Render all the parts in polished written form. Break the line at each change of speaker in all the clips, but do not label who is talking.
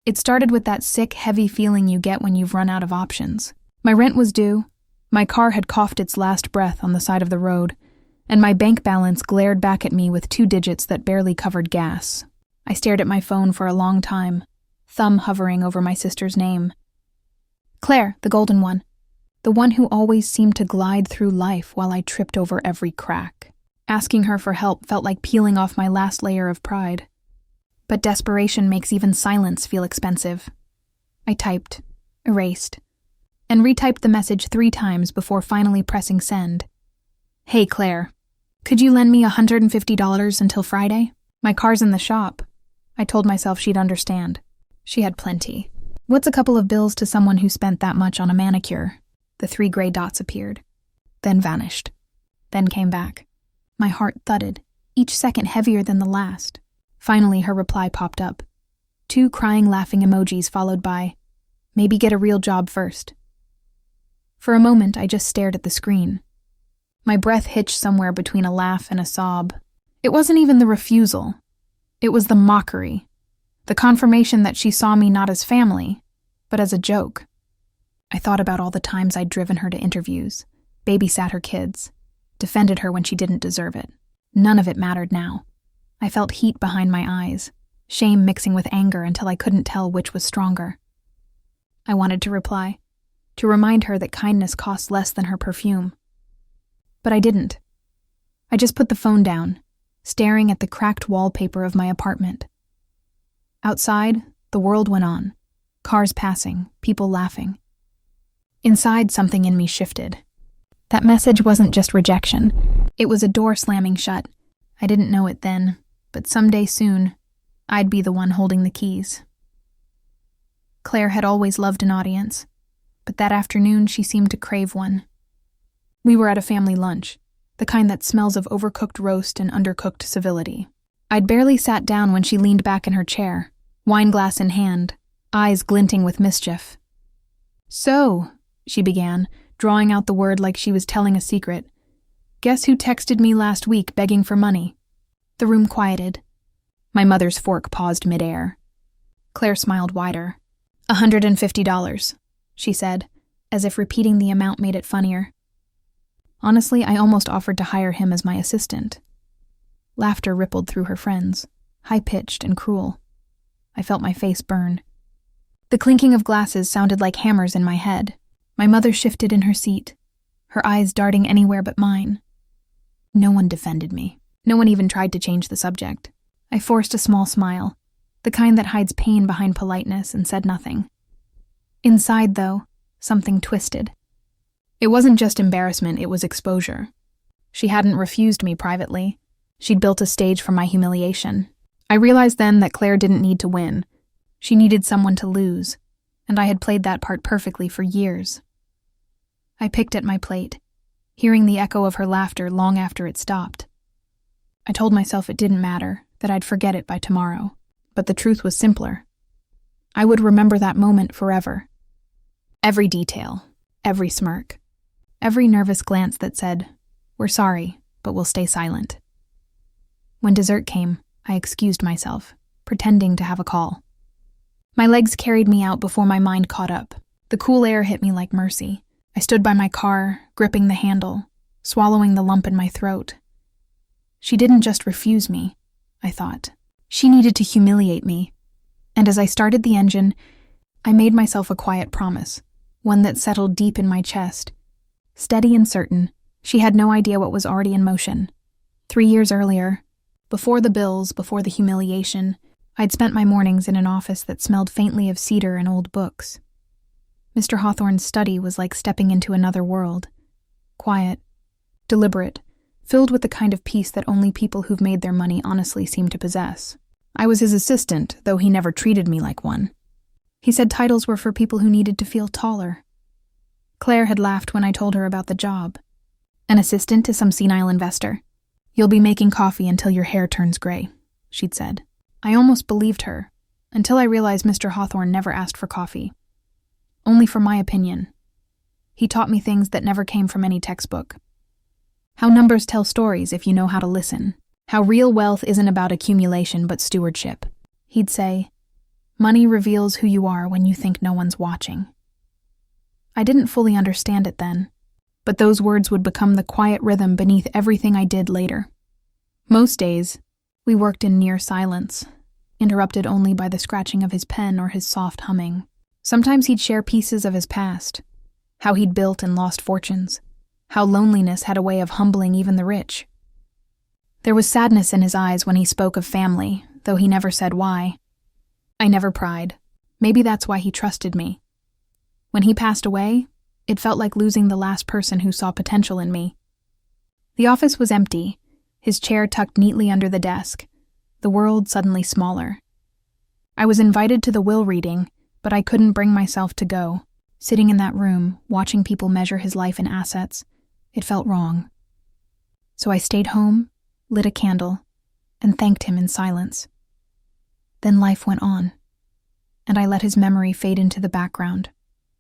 It started with that sick, heavy feeling you get when you've run out of options. My rent was due, my car had coughed its last breath on the side of the road, and my bank balance glared back at me with 2 digits that barely covered gas. I stared at my phone for a long time, thumb hovering over my sister's name. Claire, the golden one. The one who always seemed to glide through life while I tripped over every crack. Asking her for help felt like peeling off my last layer of pride. But desperation makes even silence feel expensive. I typed, erased, and retyped the message 3 times before finally pressing send. Hey Claire, could you lend me $150 until Friday? My car's in the shop. I told myself she'd understand. She had plenty. What's a couple of bills to someone who spent that much on a manicure? The 3 gray dots appeared, then vanished, then came back. My heart thudded, each second heavier than the last. Finally, her reply popped up. 2 crying, laughing emojis followed by, maybe get a real job first. For a moment, I just stared at the screen. My breath hitched somewhere between a laugh and a sob. It wasn't even the refusal. It was the mockery. The confirmation that she saw me not as family, but as a joke. I thought about all the times I'd driven her to interviews, babysat her kids, defended her when she didn't deserve it. None of it mattered now. I felt heat behind my eyes, shame mixing with anger until I couldn't tell which was stronger. I wanted to reply, to remind her that kindness costs less than her perfume. But I didn't. I just put the phone down, staring at the cracked wallpaper of my apartment. Outside, the world went on. Cars passing, people laughing. Inside, something in me shifted. That message wasn't just rejection. It was a door slamming shut. I didn't know it then, but someday soon, I'd be the one holding the keys. Claire had always loved an audience, but that afternoon she seemed to crave one. We were at a family lunch, the kind that smells of overcooked roast and undercooked civility. I'd barely sat down when she leaned back in her chair, wineglass in hand, eyes glinting with mischief. So, she began, drawing out the word like she was telling a secret. Guess who texted me last week begging for money? The room quieted. My mother's fork paused midair. Claire smiled wider. $150, she said, as if repeating the amount made it funnier. Honestly, I almost offered to hire him as my assistant. Laughter rippled through her friends, high-pitched and cruel. I felt my face burn. The clinking of glasses sounded like hammers in my head. My mother shifted in her seat, her eyes darting anywhere but mine. No one defended me. No one even tried to change the subject. I forced a small smile, the kind that hides pain behind politeness, and said nothing. Inside, though, something twisted. It wasn't just embarrassment, it was exposure. She hadn't refused me privately. She'd built a stage for my humiliation. I realized then that Claire didn't need to win. She needed someone to lose, and I had played that part perfectly for years. I picked at my plate, hearing the echo of her laughter long after it stopped. I told myself it didn't matter, that I'd forget it by tomorrow. But the truth was simpler. I would remember that moment forever. Every detail, every smirk, every nervous glance that said, "We're sorry, but we'll stay silent." When dessert came, I excused myself, pretending to have a call. My legs carried me out before my mind caught up. The cool air hit me like mercy. I stood by my car, gripping the handle, swallowing the lump in my throat. She didn't just refuse me, I thought. She needed to humiliate me. And as I started the engine, I made myself a quiet promise, one that settled deep in my chest. Steady and certain, she had no idea what was already in motion. 3 years earlier, before the bills, before the humiliation, I'd spent my mornings in an office that smelled faintly of cedar and old books. Mr. Hawthorne's study was like stepping into another world. Quiet, deliberate, filled with the kind of peace that only people who've made their money honestly seem to possess. I was his assistant, though he never treated me like one. He said titles were for people who needed to feel taller. Claire had laughed when I told her about the job. An assistant to some senile investor. "You'll be making coffee until your hair turns gray," she'd said. I almost believed her, until I realized Mr. Hawthorne never asked for coffee. Only for my opinion. He taught me things that never came from any textbook. How numbers tell stories if you know how to listen. How real wealth isn't about accumulation but stewardship. He'd say, Money reveals who you are when you think no one's watching. I didn't fully understand it then, but those words would become the quiet rhythm beneath everything I did later. Most days, we worked in near silence, interrupted only by the scratching of his pen or his soft humming. Sometimes he'd share pieces of his past, how he'd built and lost fortunes, how loneliness had a way of humbling even the rich. There was sadness in his eyes when he spoke of family, though he never said why. I never pried. Maybe that's why he trusted me. When he passed away, it felt like losing the last person who saw potential in me. The office was empty, his chair tucked neatly under the desk, the world suddenly smaller. I was invited to the will reading, but I couldn't bring myself to go. Sitting in that room, watching people measure his life in assets, it felt wrong. So I stayed home, lit a candle, and thanked him in silence. Then life went on, and I let his memory fade into the background,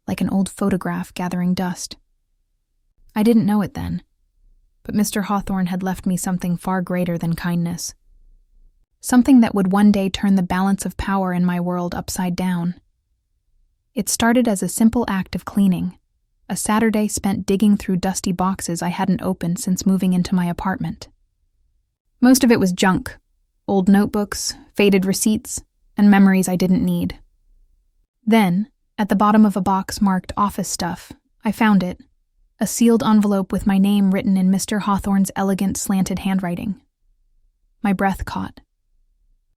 like an old photograph gathering dust. I didn't know it then, but Mr. Hawthorne had left me something far greater than kindness. Something that would one day turn the balance of power in my world upside down. It started as a simple act of cleaning, a Saturday spent digging through dusty boxes I hadn't opened since moving into my apartment. Most of it was junk, old notebooks, faded receipts, and memories I didn't need. Then, at the bottom of a box marked office stuff, I found it, a sealed envelope with my name written in Mr. Hawthorne's elegant slanted handwriting. My breath caught.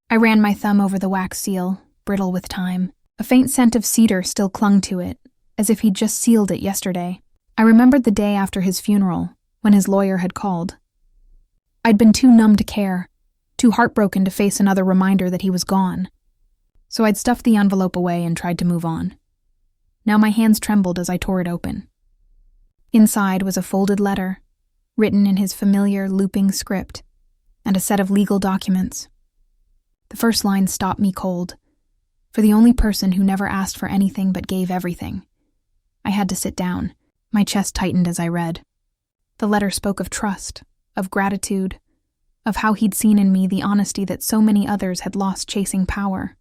I ran my thumb over the wax seal, brittle with time. A faint scent of cedar still clung to it, as if he'd just sealed it yesterday. I remembered the day after his funeral, when his lawyer had called. I'd been too numb to care, too heartbroken to face another reminder that he was gone. So I'd stuffed the envelope away and tried to move on. Now my hands trembled as I tore it open. Inside was a folded letter, written in his familiar looping script, and a set of legal documents. The first line stopped me cold. For the only person who never asked for anything but gave everything. I had to sit down. My chest tightened as I read. The letter spoke of trust, of gratitude, of how he'd seen in me the honesty that so many others had lost chasing power.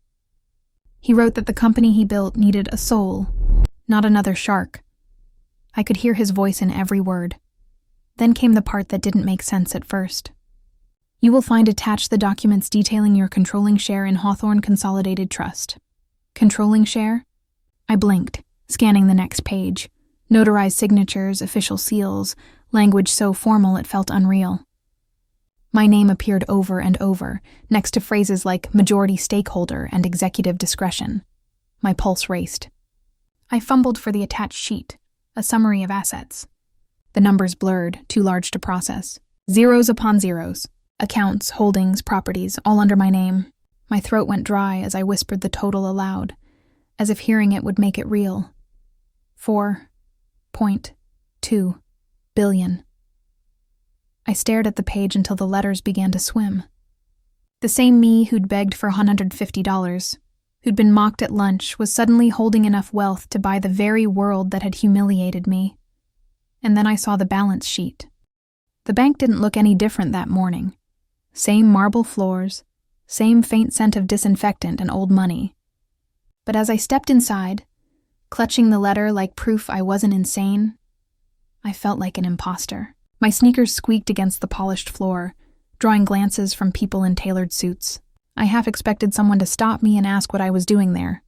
He wrote that the company he built needed a soul, not another shark. I could hear his voice in every word. Then came the part that didn't make sense at first. You will find attached the documents detailing your controlling share in Hawthorne Consolidated Trust. Controlling share? I blinked, scanning the next page. Notarized signatures, official seals, language so formal it felt unreal. My name appeared over and over, next to phrases like majority stakeholder and executive discretion. My pulse raced. I fumbled for the attached sheet, a summary of assets. The numbers blurred, too large to process. Zeros upon zeros. Accounts, holdings, properties, all under my name. My throat went dry as I whispered the total aloud, as if hearing it would make it real. 4.2 billion. I stared at the page until the letters began to swim. The same me who'd begged for $150, who'd been mocked at lunch, was suddenly holding enough wealth to buy the very world that had humiliated me. And then I saw the balance sheet. The bank didn't look any different that morning. Same marble floors, same faint scent of disinfectant and old money. But as I stepped inside, clutching the letter like proof I wasn't insane, I felt like an imposter. My sneakers squeaked against the polished floor, drawing glances from people in tailored suits. I half expected someone to stop me and ask what I was doing there.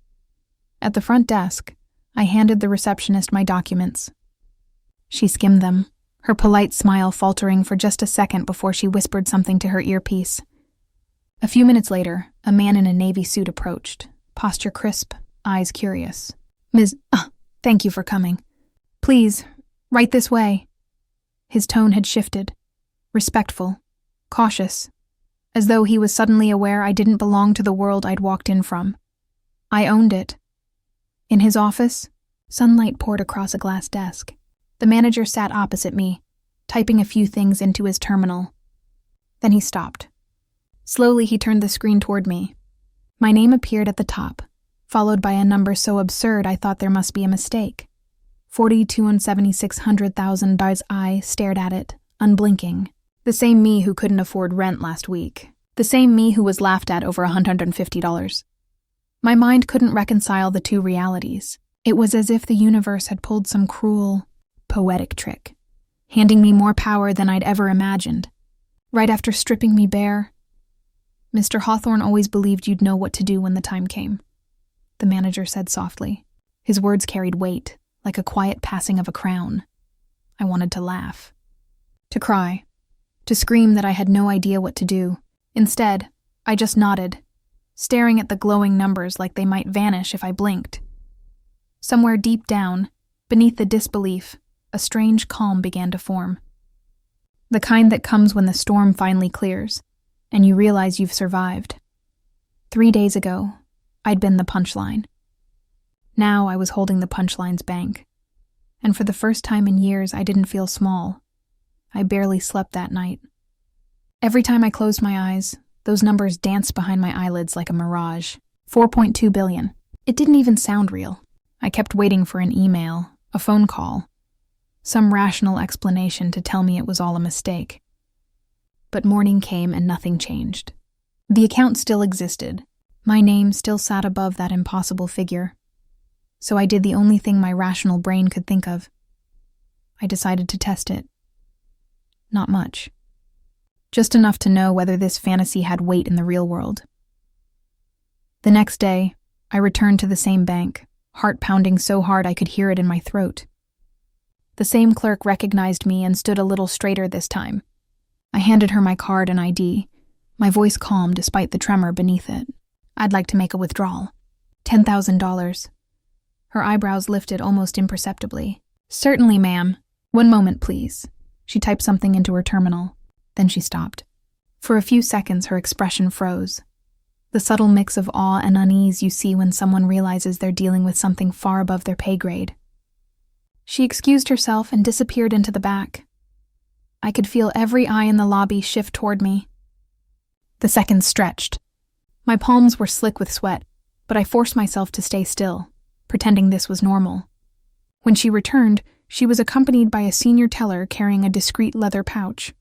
At the front desk, I handed the receptionist my documents. She skimmed them, her polite smile faltering for just a second before she whispered something to her earpiece. A few minutes later, a man in a navy suit approached, posture crisp, eyes curious. Ms. Thank you for coming. Please, right this way. His tone had shifted, respectful, cautious, as though he was suddenly aware I didn't belong to the world I'd walked in from. I owned it. In his office, sunlight poured across a glass desk. The manager sat opposite me, typing a few things into his terminal. Then he stopped. Slowly he turned the screen toward me. My name appeared at the top, followed by a number so absurd I thought there must be a mistake. 42,760,000. I stared at it, unblinking. The same me who couldn't afford rent last week. The same me who was laughed at over $150. My mind couldn't reconcile the two realities. It was as if the universe had pulled some cruel, poetic trick, handing me more power than I'd ever imagined. Right after stripping me bare, "Mr. Hawthorne always believed you'd know what to do when the time came," the manager said softly. His words carried weight, like a quiet passing of a crown. I wanted to laugh, to cry, to scream that I had no idea what to do. Instead, I just nodded, staring at the glowing numbers like they might vanish if I blinked. Somewhere deep down, beneath the disbelief, a strange calm began to form. The kind that comes when the storm finally clears, and you realize you've survived. 3 days ago, I'd been the punchline. Now I was holding the punchline's bank. And for the first time in years, I didn't feel small. I barely slept that night. Every time I closed my eyes, those numbers danced behind my eyelids like a mirage. 4.2 billion. It didn't even sound real. I kept waiting for an email, a phone call, some rational explanation to tell me it was all a mistake. But morning came and nothing changed. The account still existed. My name still sat above that impossible figure. So I did the only thing my rational brain could think of. I decided to test it. Not much. Just enough to know whether this fantasy had weight in the real world. The next day, I returned to the same bank, heart pounding so hard I could hear it in my throat. The same clerk recognized me and stood a little straighter this time. I handed her my card and ID, my voice calm despite the tremor beneath it. "I'd like to make a withdrawal. $10,000. Her eyebrows lifted almost imperceptibly. "Certainly, ma'am. 1 moment, please." She typed something into her terminal. Then she stopped. For a few seconds, her expression froze. The subtle mix of awe and unease you see when someone realizes they're dealing with something far above their pay grade. She excused herself and disappeared into the back. I could feel every eye in the lobby shift toward me. The seconds stretched. My palms were slick with sweat, but I forced myself to stay still, pretending this was normal. When she returned, she was accompanied by a senior teller carrying a discreet leather pouch.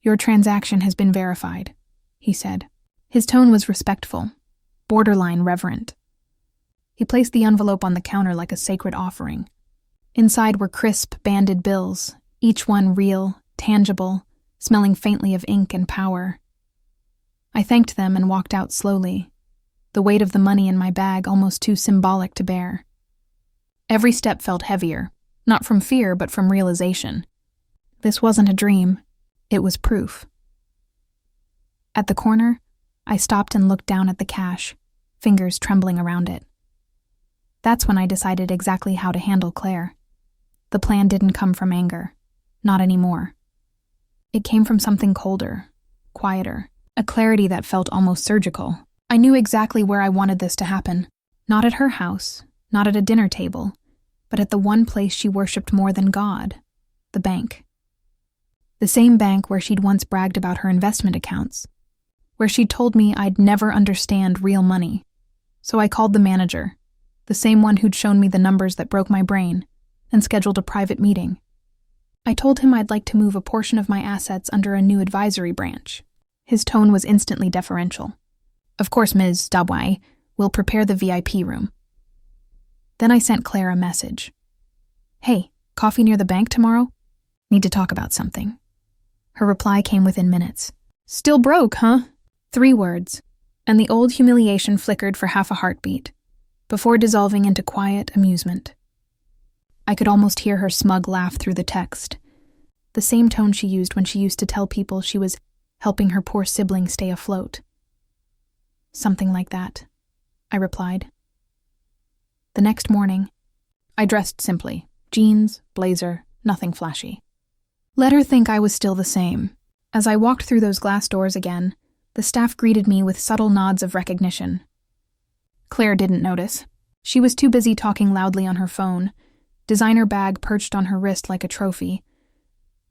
"Your transaction has been verified," he said. His tone was respectful, borderline reverent. He placed the envelope on the counter like a sacred offering. Inside were crisp, banded bills, each one real, tangible, smelling faintly of ink and power. I thanked them and walked out slowly, the weight of the money in my bag almost too symbolic to bear. Every step felt heavier, not from fear but from realization. This wasn't a dream, it was proof. At the corner, I stopped and looked down at the cash, fingers trembling around it. That's when I decided exactly how to handle Claire. The plan didn't come from anger, not anymore. It came from something colder, quieter, a clarity that felt almost surgical. I knew exactly where I wanted this to happen. Not at her house, not at a dinner table, but at the one place she worshipped more than God, the bank. The same bank where she'd once bragged about her investment accounts, where she'd told me I'd never understand real money. So I called the manager, the same one who'd shown me the numbers that broke my brain, and scheduled a private meeting. I told him I'd like to move a portion of my assets under a new advisory branch. His tone was instantly deferential. "Of course, Ms. Dabwai, we'll prepare the VIP room." Then I sent Claire a message. "Hey, coffee near the bank tomorrow? Need to talk about something." Her reply came within minutes. "Still broke, huh?" 3 words, and the old humiliation flickered for half a heartbeat, before dissolving into quiet amusement. I could almost hear her smug laugh through the text, the same tone she used when she used to tell people she was helping her poor sibling stay afloat. "Something like that," I replied. The next morning, I dressed simply, jeans, blazer, nothing flashy. Let her think I was still the same. As I walked through those glass doors again, the staff greeted me with subtle nods of recognition. Claire didn't notice. She was too busy talking loudly on her phone, designer bag perched on her wrist like a trophy.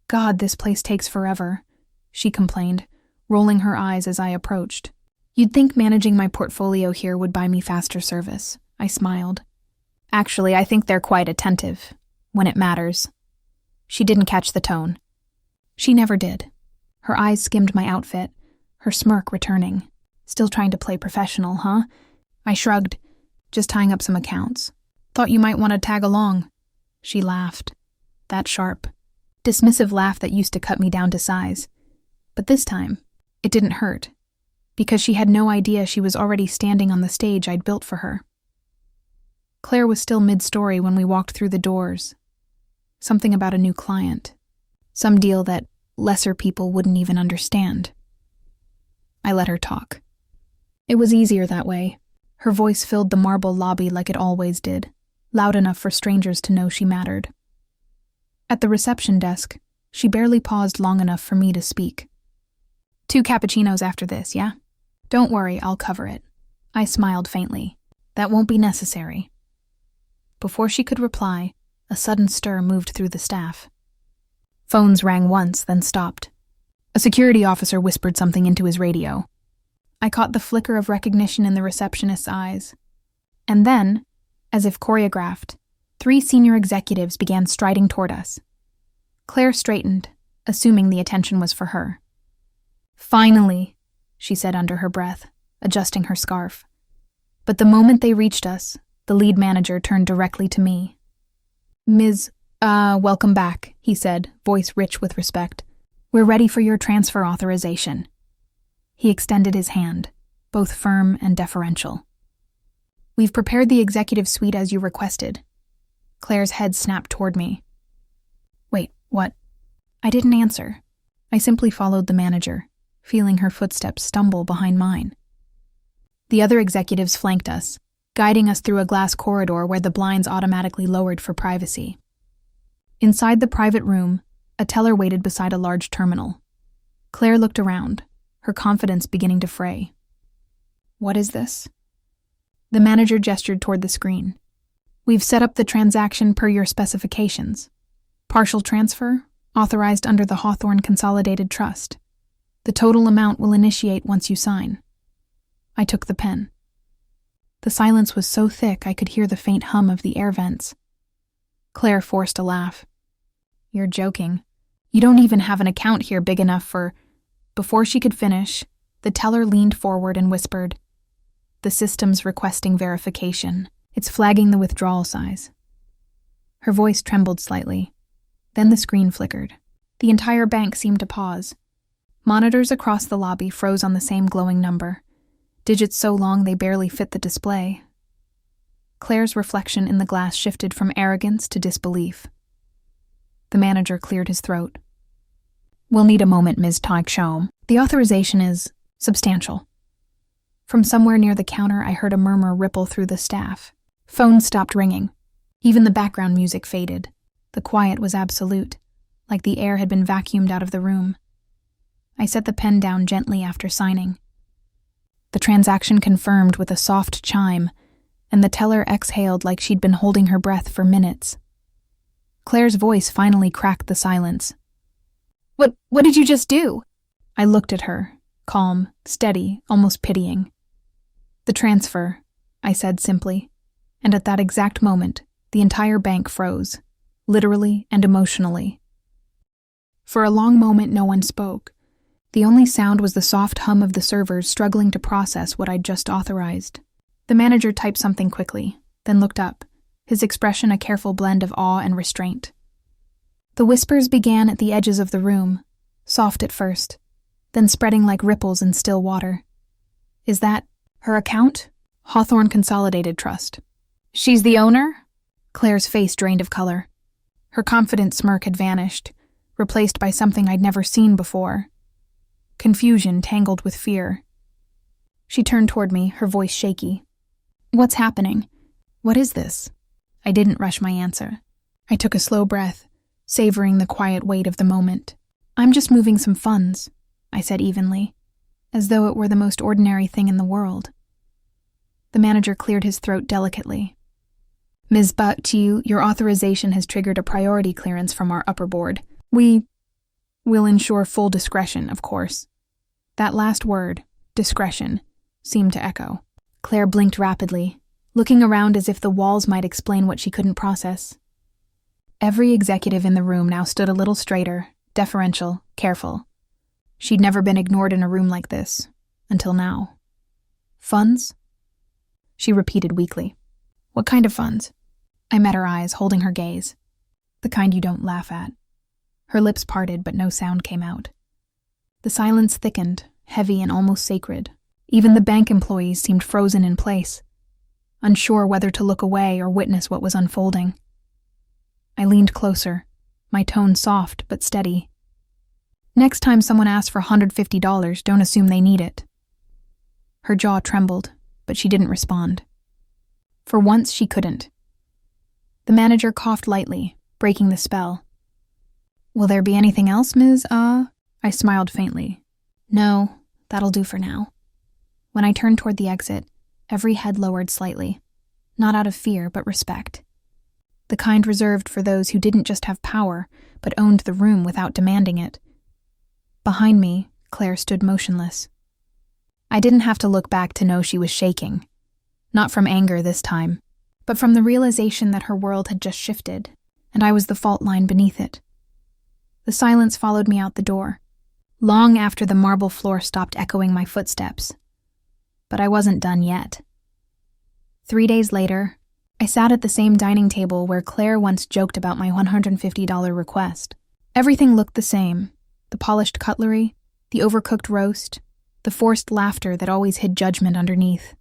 "God, this place takes forever," she complained, rolling her eyes as I approached. "You'd think managing my portfolio here would buy me faster service," I smiled. "Actually, I think they're quite attentive, when it matters." She didn't catch the tone. She never did. Her eyes skimmed my outfit, her smirk returning. "Still trying to play professional, huh?" I shrugged, just tying up some accounts. Thought you might want to tag along. She laughed. That sharp, dismissive laugh that used to cut me down to size. But this time, it didn't hurt, because she had no idea she was already standing on the stage I'd built for her. Claire was still mid-story when we walked through the doors. Something about a new client. Some deal that lesser people wouldn't even understand. I let her talk. It was easier that way. Her voice filled the marble lobby like it always did, loud enough for strangers to know she mattered. At the reception desk, she barely paused long enough for me to speak. 2 cappuccinos after this, yeah? Don't worry, I'll cover it. I smiled faintly. That won't be necessary. Before she could reply, a sudden stir moved through the staff. Phones rang once, then stopped. A security officer whispered something into his radio. I caught the flicker of recognition in the receptionist's eyes. And then, as if choreographed, 3 senior executives began striding toward us. Claire straightened, assuming the attention was for her. Finally, she said under her breath, adjusting her scarf. But the moment they reached us, the lead manager turned directly to me. Ms. Welcome back, he said, voice rich with respect. We're ready for your transfer authorization. He extended his hand, both firm and deferential. We've prepared the executive suite as you requested. Claire's head snapped toward me. Wait, what? I didn't answer. I simply followed the manager, feeling her footsteps stumble behind mine. The other executives flanked us, guiding us through a glass corridor where the blinds automatically lowered for privacy. Inside the private room, a teller waited beside a large terminal. Claire looked around, her confidence beginning to fray. What is this? The manager gestured toward the screen. We've set up the transaction per your specifications. Partial transfer, authorized under the Hawthorne Consolidated Trust. The total amount will initiate once you sign. I took the pen. The silence was so thick I could hear the faint hum of the air vents. Claire forced a laugh. You're joking. You don't even have an account here big enough for... Before she could finish, the teller leaned forward and whispered, The system's requesting verification. It's flagging the withdrawal size. Her voice trembled slightly. Then the screen flickered. The entire bank seemed to pause. Monitors across the lobby froze on the same glowing number, digits so long they barely fit the display. Claire's reflection in the glass shifted from arrogance to disbelief. The manager cleared his throat. We'll need a moment, Ms. Teichschaum. The authorization is substantial. From somewhere near the counter, I heard a murmur ripple through the staff. Phones stopped ringing. Even the background music faded. The quiet was absolute, like the air had been vacuumed out of the room. I set the pen down gently after signing. The transaction confirmed with a soft chime, and the teller exhaled like she'd been holding her breath for minutes. Claire's voice finally cracked the silence. What did you just do? I looked at her, calm, steady, almost pitying. The transfer, I said simply, and at that exact moment, the entire bank froze, literally and emotionally. For a long moment, no one spoke. The only sound was the soft hum of the servers struggling to process what I'd just authorized. The manager typed something quickly, then looked up, his expression a careful blend of awe and restraint. The whispers began at the edges of the room, soft at first, then spreading like ripples in still water. Is that her account? Hawthorne Consolidated Trust. She's the owner? Claire's face drained of color. Her confident smirk had vanished, replaced by something I'd never seen before. Confusion tangled with fear. She turned toward me, her voice shaky. What's happening? What is this? I didn't rush my answer. I took a slow breath, savoring the quiet weight of the moment. I'm just moving some funds, I said evenly, as though it were the most ordinary thing in the world. The manager cleared his throat delicately. Ms. Buttiu, your authorization has triggered a priority clearance from our upper board. We will ensure full discretion, of course. That last word, discretion, seemed to echo. Claire blinked rapidly, looking around as if the walls might explain what she couldn't process. Every executive in the room now stood a little straighter, deferential, careful. She'd never been ignored in a room like this, until now. Funds? she repeated weakly. What kind of funds? I met her eyes, holding her gaze. The kind you don't laugh at. Her lips parted, but no sound came out. The silence thickened, heavy and almost sacred. Even the bank employees seemed frozen in place, unsure whether to look away or witness what was unfolding. I leaned closer, my tone soft but steady. Next time someone asks for $150, don't assume they need it. Her jaw trembled, but she didn't respond. For once, she couldn't. The manager coughed lightly, breaking the spell. Will there be anything else, Ms. I smiled faintly. No, that'll do for now. When I turned toward the exit, every head lowered slightly, not out of fear but respect. The kind reserved for those who didn't just have power, but owned the room without demanding it. Behind me, Claire stood motionless. I didn't have to look back to know she was shaking. Not from anger this time, but from the realization that her world had just shifted, and I was the fault line beneath it. The silence followed me out the door, long after the marble floor stopped echoing my footsteps. But I wasn't done yet. 3 days later, I sat at the same dining table where Claire once joked about my $150 request. Everything looked the same: the polished cutlery, the overcooked roast, the forced laughter that always hid judgment underneath.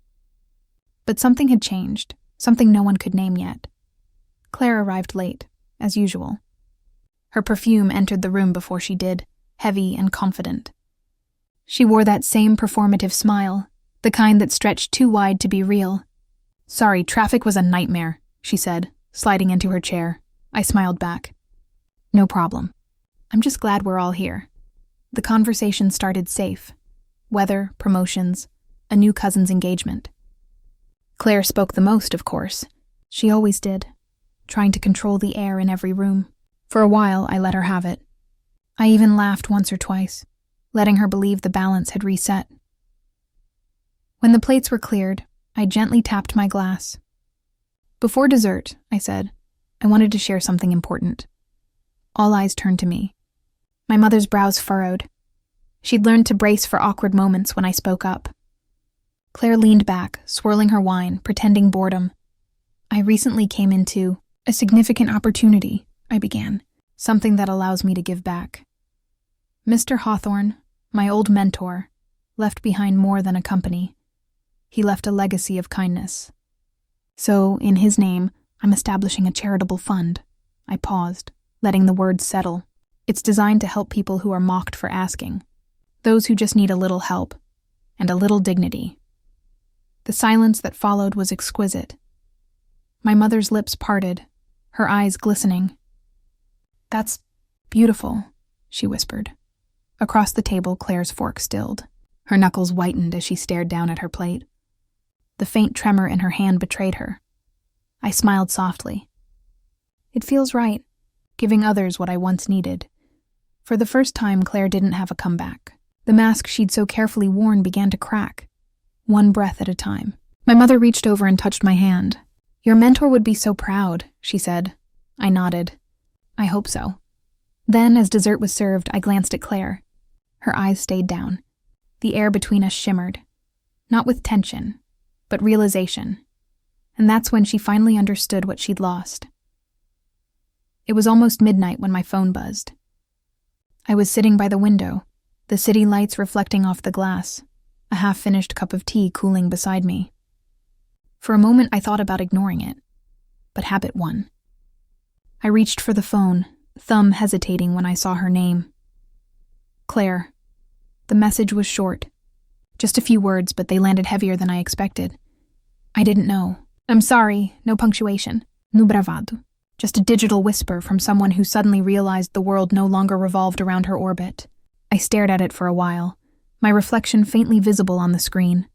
But something had changed, something no one could name yet. Claire arrived late, as usual. Her perfume entered the room before she did, heavy and confident. She wore that same performative smile, the kind that stretched too wide to be real. Sorry, traffic was a nightmare, she said, sliding into her chair. I smiled back. No problem. I'm just glad we're all here. The conversation started safe. Weather, promotions, a new cousin's engagement. Claire spoke the most, of course. She always did, trying to control the air in every room. For a while, I let her have it. I even laughed once or twice, letting her believe the balance had reset. When the plates were cleared, I gently tapped my glass. Before dessert, I said, I wanted to share something important. All eyes turned to me. My mother's brows furrowed. She'd learned to brace for awkward moments when I spoke up. Claire leaned back, swirling her wine, pretending boredom. I recently came into a significant opportunity, I began, something that allows me to give back. Mr. Hawthorne, my old mentor, left behind more than a company. He left a legacy of kindness. So, in his name, I'm establishing a charitable fund. I paused, letting the words settle. It's designed to help people who are mocked for asking. Those who just need a little help, and a little dignity. The silence that followed was exquisite. My mother's lips parted, her eyes glistening. That's beautiful, she whispered. Across the table, Claire's fork stilled. Her knuckles whitened as she stared down at her plate. The faint tremor in her hand betrayed her. I smiled softly. It feels right, giving others what I once needed. For the first time, Claire didn't have a comeback. The mask she'd so carefully worn began to crack, one breath at a time. My mother reached over and touched my hand. Your mentor would be so proud, she said. I nodded. I hope so. Then, as dessert was served, I glanced at Claire. Her eyes stayed down. The air between us shimmered, not with tension, but realization. And that's when she finally understood what she'd lost. It was almost midnight when my phone buzzed. I was sitting by the window, the city lights reflecting off the glass, a half-finished cup of tea cooling beside me. For a moment I thought about ignoring it, but habit won. I reached for the phone, thumb hesitating when I saw her name. Claire. The message was short. Just a few words, but they landed heavier than I expected. I didn't know. I'm sorry, no punctuation. No bravado. Just a digital whisper from someone who suddenly realized the world no longer revolved around her orbit. I stared at it for a while, my reflection faintly visible on the screen.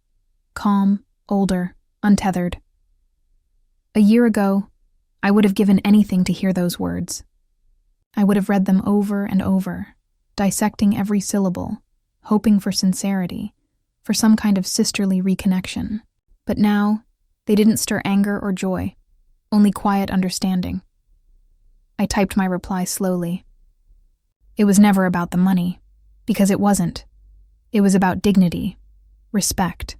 Calm, older, untethered. A year ago, I would have given anything to hear those words. I would have read them over and over, dissecting every syllable, hoping for sincerity, for some kind of sisterly reconnection. But now, they didn't stir anger or joy, only quiet understanding. I typed my reply slowly. It was never about the money, because it wasn't. It was about dignity, respect.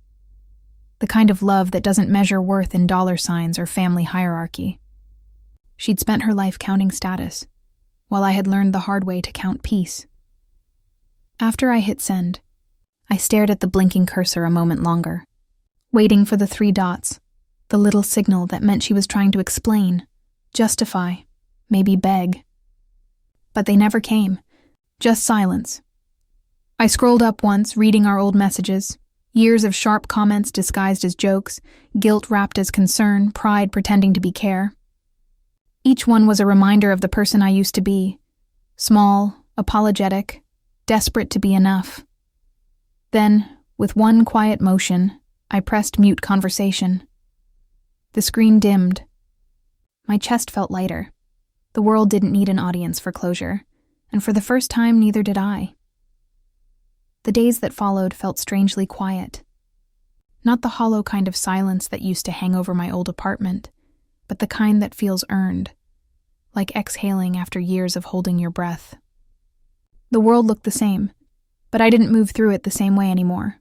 the kind of love that doesn't measure worth in dollar signs or family hierarchy. She'd spent her life counting status, while I had learned the hard way to count peace. After I hit send, I stared at the blinking cursor a moment longer, waiting for the 3 dots, the little signal that meant she was trying to explain, justify, maybe beg. But they never came, just silence. I scrolled up once, reading our old messages, years of sharp comments disguised as jokes, guilt wrapped as concern, pride pretending to be care. Each one was a reminder of the person I used to be, small, apologetic, desperate to be enough. Then, with one quiet motion, I pressed mute conversation. The screen dimmed. My chest felt lighter. The world didn't need an audience for closure, and for the first time, neither did I. The days that followed felt strangely quiet. Not the hollow kind of silence that used to hang over my old apartment, but the kind that feels earned, like exhaling after years of holding your breath. The world looked the same, but I didn't move through it the same way anymore.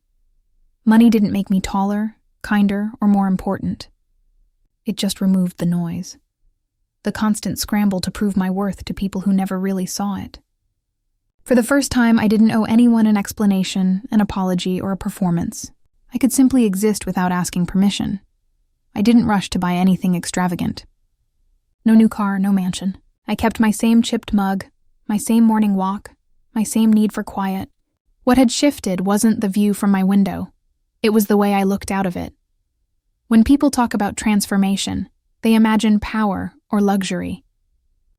Money didn't make me taller, kinder, or more important. It just removed the noise. The constant scramble to prove my worth to people who never really saw it. For the first time, I didn't owe anyone an explanation, an apology, or a performance. I could simply exist without asking permission. I didn't rush to buy anything extravagant. No new car, no mansion. I kept my same chipped mug, my same morning walk, my same need for quiet. What had shifted wasn't the view from my window. It was the way I looked out of it. When people talk about transformation, they imagine power or luxury.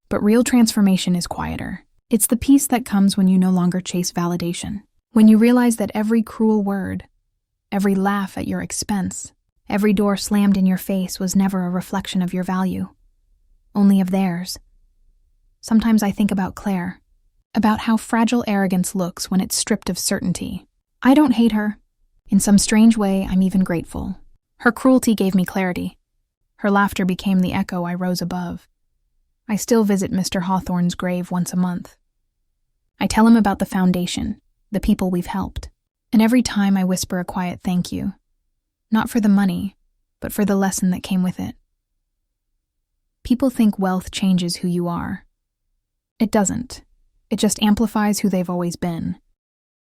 But real transformation is quieter. It's the peace that comes when you no longer chase validation. When you realize that every cruel word, every laugh at your expense, every door slammed in your face was never a reflection of your value, only of theirs. Sometimes I think about Claire, about how fragile arrogance looks when it's stripped of certainty. I don't hate her. In some strange way, I'm even grateful. Her cruelty gave me clarity. Her laughter became the echo I rose above. I still visit Mr. Hawthorne's grave once a month. I tell him about the foundation, the people we've helped, and every time I whisper a quiet thank you, not for the money, but for the lesson that came with it. People think wealth changes who you are. It doesn't. It just amplifies who they've always been.